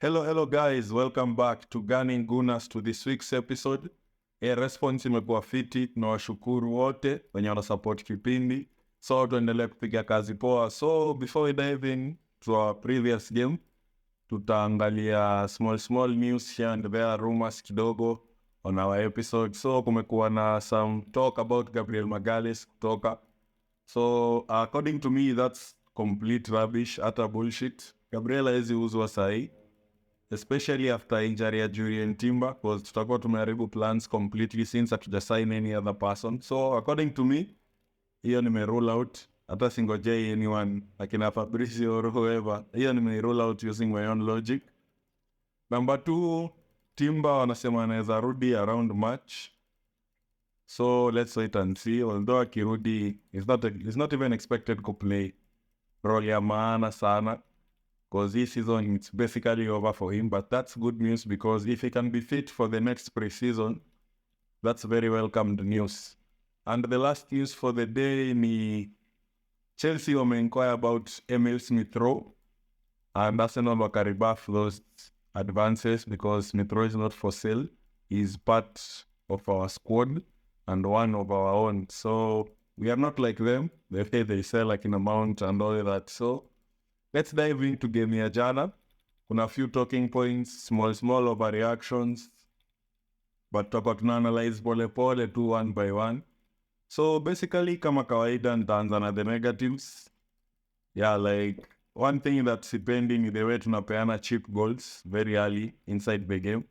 Hello guys, welcome back to Gunning Gooners to this week's episode. Response imekuwa fiti, tunawashukuru wote wenye wana support kipindi. So tuendelee kupiga kazi poa. So before we dive in to our previous game, tutaangalia small news here and there, rumors kidogo on our episode. So kumekuwa na some talk about Gabriel Magalhaes kutoka. So according to me, that's complete rubbish, utter bullshit. Gabriel hawezi uzwa sahi, especially after injury ya Julian Timber, because tutakuwa tumeharibu plans completely since hatuja sign any other person. So according to me, hiyo nime rule out, hata singojei anyone akina Fabrizio or whoever. Hiyo nime rule out using my own logic. Number 2, Timber wanasema anaweza rudi around March. So let's wait and see. Although akirudi, he's not even expected to play role ya maana sana, because this season it's basically over for him. But that's good news, because if he can be fit for the next pre-season, that's very welcomed news. And the last news for the day ni Chelsea wame-inquire about Emil Smith-Rowe, and Arsenal waka-rebuff those advances because Smith-Rowe is not for sale. He's part of our squad and one of our own. So we are not like them. They sell like in amount and all that. So let's dive into game ya jana. Kuna a few talking points, small overreactions, but tuna-analyze pole tu one by one. So basically, kama kawaida nitaanza na the negatives. Yeah, like one thing that's depending is the way tunapeana cheap goals very early inside the game,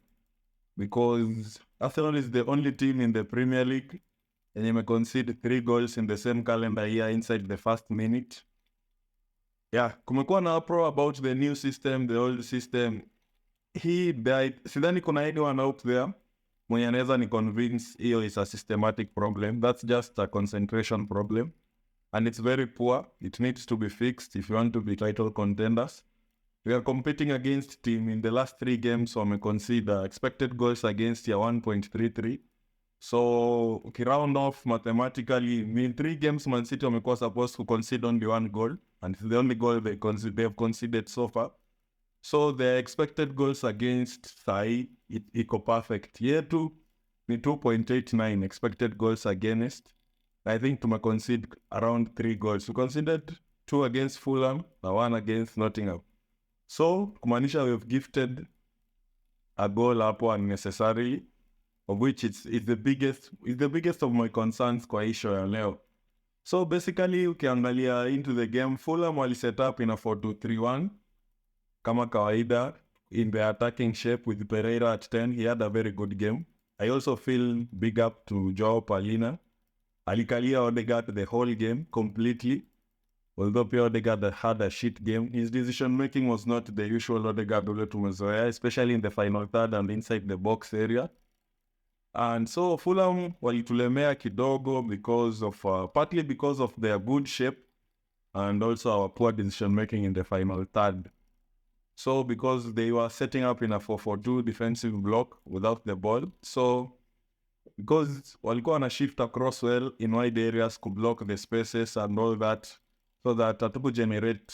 because Arsenal is the only team in the Premier League and you may concede 3 goals in the same calendar year inside the first minute. Yeah, kumekuwa na pro about the new system, the old system. He died. Sidhani kuna anyone out there mwenye anaweza ni convince hiyo is a systematic problem. That's just a concentration problem, and it's very poor. It needs to be fixed if you want to be title contenders. We are competing against team in the last 3 games, so we consider expected goals against ya 1.33. So round off mathematically, in 3 games Man City wamekuwa supposed to concede only 1 goal, and it's the only goal they've conceded so far. So the expected goals against Sai, iko perfect. Yetu ni 2.89 expected goals against. I think tumeconcede around 3 goals. We conceded 2 against Fulham and 1 against Nottingham. So kumaanisha we've gifted a goal hapo unnecessarily, of which it's the biggest of my concerns kwa isho ya leo. So basically ukiangalia into the game, Fulham wali set up in a 4-2-3-1 kama kawaida in the attacking shape with Pereira at 10. He had a very good game. I also feel big up to Joao Palina. Alikalia Odegaard the whole game completely, although pia Odegaard had a shit game. His decision making was not the usual Odegaard ule tumezoea, especially in the final third and inside the box area. And so Fulham walitulemea kidogo because of partly because of their good shape and also our poor decision making in the final third. So because they were setting up in a 4-4-2 defensive block without the ball, so because walikuwa wana shift across well in wide areas to block the spaces and all that, so that hatuku generate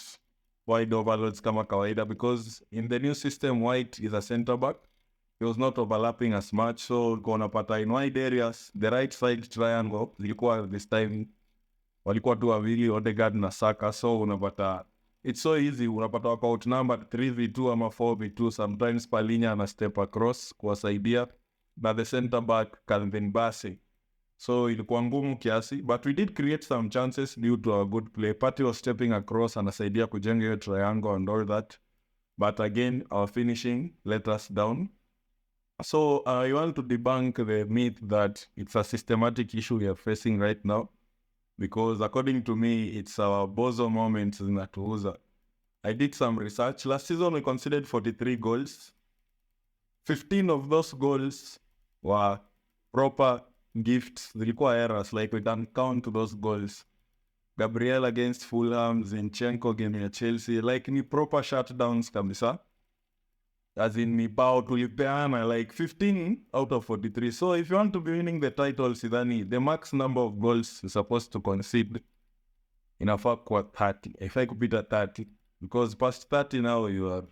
wide overloads kama kawaida, because in the new system White is a center back. He was not overlapping as much, so unapata in wide areas the right side triangle zilikuwa this time walikuwa tu wawili, Odegaard na Saka. So unapata it's so easy, unapata wako outnumbered 3v2 ama 4v2. Sometimes Palhinha ana step across kuwasaidia na the center back Calvin Bassey. So ilikuwa ngumu kiasi, but we did create some chances due to our good play. Partey was stepping across, anasaidia kujenga hiyo triangle and all that, but again our finishing let us down. So I want to debunk the myth that it's a systematic issue we are facing right now, because according to me, it's our bozo moments zinatuuza. I did some research. Last season we conceded 43 goals. 15 of those goals were proper gifts. Zilikuwa errors, like we can count those goals. Gabriel against Fulham, Zinchenko game ya Chelsea, like ni proper shutdowns kabisa. As in ni bao tulipeana, like 15 out of 43. So if you want to be winning the title, sidhani, the max number of goals you're supposed to concede inafaa kwa 30. If I could beat at 30, because past 30 now you are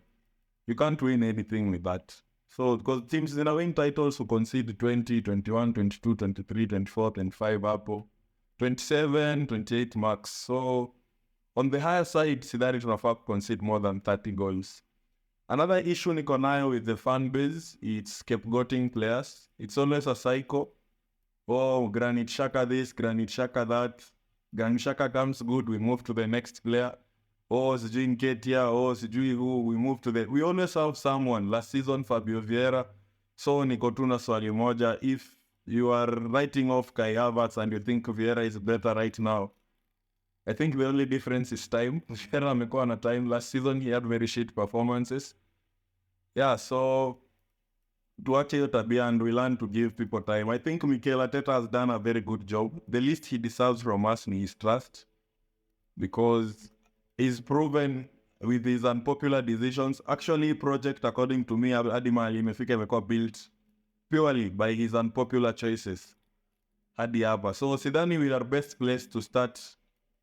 You can't win anything with that. So, because teams in a win titles who concede 20, 21, 22, 23, 24, 25, hapo, 27, 28 marks. So, on the higher side, sidhani tunafaa concede more than 30 goals. Another issue niko nayo with the fan base, it's scapegoating players. It's always a cycle. Oh, Granit Xhaka this, Granit Xhaka that. Granit Xhaka comes good, we move to the next player. Oh, sijui Nketiah, oh, sijui who, we move to the... We always have someone. Last season, Fabio Vieira. So, niko tu na swali moja. If you are writing off Kai Havertz and you think Vieira is better right now, I think the only difference is time. Vieira amekuwa na time. Last season, he had very shit performances. Yeah, so... tuache hiyo tabia and we learn to give people time. I think Mikel Arteta has done a very good job. The least he deserves from us is trust. Because he's proven with his unpopular decisions. Actually, project, according to me, hadi mahali imefika imekuwa built purely by his unpopular choices. Hadi hapa. So, sidhani we are best placed to start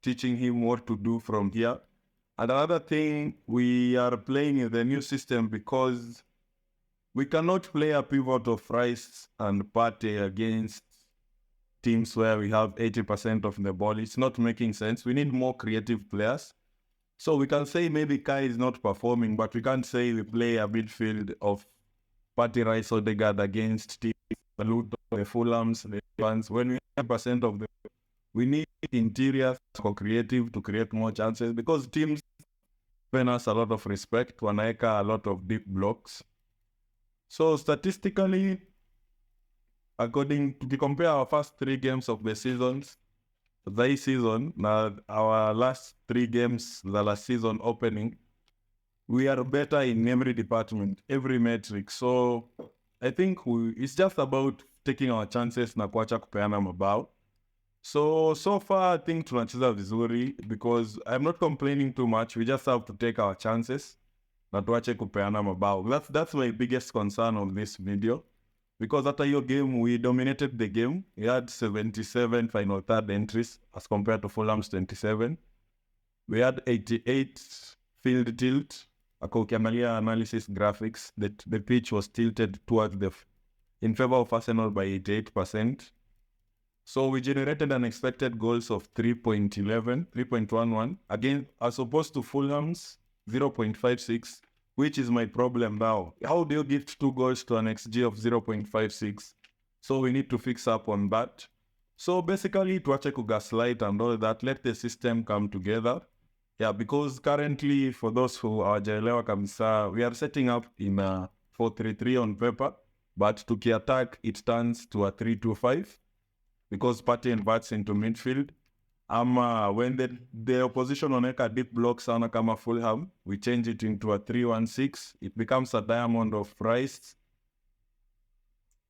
teaching him what to do from here. And another thing, we are playing in the new system because we cannot play a pivot of Rice and Partey against teams where we have 80% of the ball. It's not making sense. We need more creative players. So we can say maybe Kai is not performing, but we can't say we play a midfield of Partey, Rice, Odegaard against teams, the Luton, the Fulhams, the fans. When we have percent of the... We need interiors for creative to create more chances because teams pay us a lot of respect. Wanaeka a lot of deep blocks. So statistically, according to compare our first 3 games of the seasons, this season, now our last 3 games, the last season opening, we are better in every department, every metric. So I think it's just about taking our chances na kuacha kupeana mabao. So far, I think tunacheza vizuri because I'm not complaining too much. We just have to take our chances. Na tuache kupeana mabao. That's my biggest concern on this video. Because after your game, we dominated the game. We had 77 final third entries as compared to Fulham's 27. We had 88 field tilt. Ukiangalia analysis graphics, the pitch was tilted towards in favor of Arsenal by 88%. So we generated unexpected goals of 3.11, again, as opposed to Fulham's 0.56, which is my problem now. How do you give 2 goals to an XG of 0.56? So we need to fix up on that. So basically, tuache kugaslight and all that, let the system come together. Yeah, because currently, for those who are hawajaelewa kabisa, we are setting up in a 4-3-3 on paper, but tuki-attack, it turns to a 3-2-5, because Partey inverts into midfield. When the opposition waneka deep blocks sana kama Fulham, we change it into a 3-1-6. It becomes a diamond of Rice.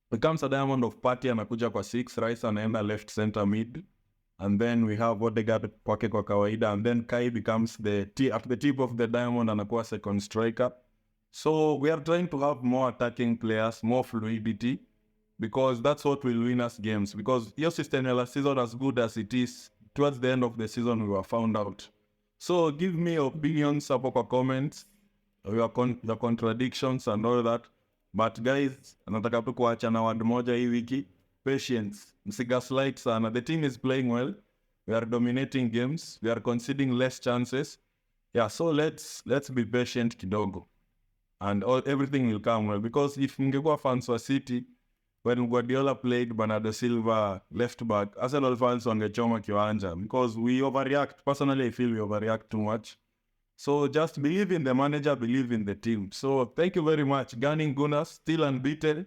Becomes a diamond of Partey anakuja kwa 6, Rice anaenda left center mid. And then we have Odegaard kwake kwa kawaida. And then Kai becomes at the tip of the diamond anakuwa second striker. So we are trying to have more attacking players, more fluidity. Because that's what will win us games. Because your system last season, as good as it is, towards the end of the season, we were found out. So give me your opinions, hapo kwa comments, the contradictions and all that. But guys, nataka tu kuacha na word moja hii wiki. Patience. Msigaslight sana. The team is playing well. We are dominating games. We are conceding less chances. Yeah, so let's be patient kidogo. And everything will come well. Because if mngekuwa fans wa City, when Guardiola played Bernardo Silva left back, Arsenal fans wangechoma kiwanja because we overreact. Personally, I feel we overreact too much. So just believe in the manager, believe in the team. So thank you very much. Gunning Gooners, still unbeaten,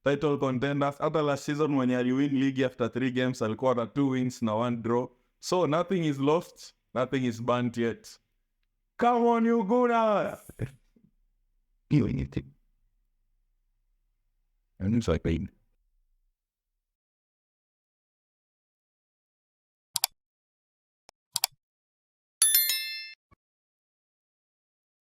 title contenders. After last season when you win league after 3 games, alikuwa na 2 wins na 1 draw. So nothing is lost, nothing is burnt yet. Come on, you Gooners! Doing it. And it's like,